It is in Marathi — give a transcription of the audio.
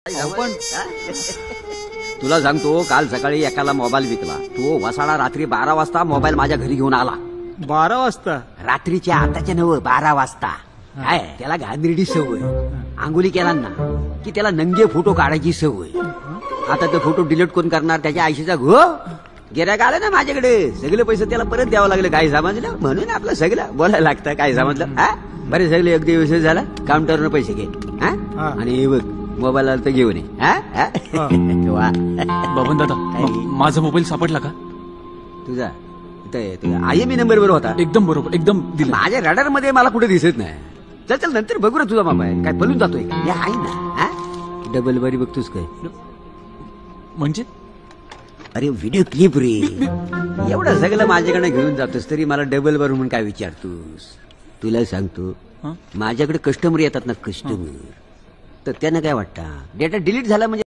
पण तुला सांगतो, काल सकाळी एकाला मोबाईल विकला. तो वसाडा रात्री 12 वाजता मोबाईल माझ्या घरी घेऊन आला. 12 वाजता रात्रीच्या आताच्या नव 12 वाजता. काय त्याला घाणेरडी सवय. आंघोळी केला ना की त्याला नंगे फोटो काढायची सवय. आता ते फोटो डिलीट कोण करणार? त्याच्या आयशीचा घो. गिऱ्हाईक आलं ना माझ्याकडे, सगळे पैसे त्याला परत द्यावं लागले. काय समजलं? म्हणून आपलं सगळं बोलायला लागतं. काय समजलं? बरे सगळे अगदी विषय झाला. काउंटरनं पैसे घे आणि हे बघ मोबाईल आला तर घेऊन ये. बबन दादा, माझा मोबाईल सापडला का? तुझा IMEI नंबर बरोबर होता. एकदम बरोबर, एकदम दिला. माझ्या रडार मध्ये मला कुठे दिसत नाही. चल चल नंतर बघू ना तुझा मोबाईल काय पळून जातोय का? हे आहे ना डबल बारी बघतोस काय? म्हणजे अरे व्हिडिओ क्लिप रे. एवढं सगळं माझ्याकडे घेऊन जातोस तरी मला डबल बार म्हणून काय विचारतोस? तुला सांगतो, माझ्याकडे कस्टमर येतात ना, कस्टमर, तर त्यांना काय वाटतं डेटा डिलीट झाला म्हणजे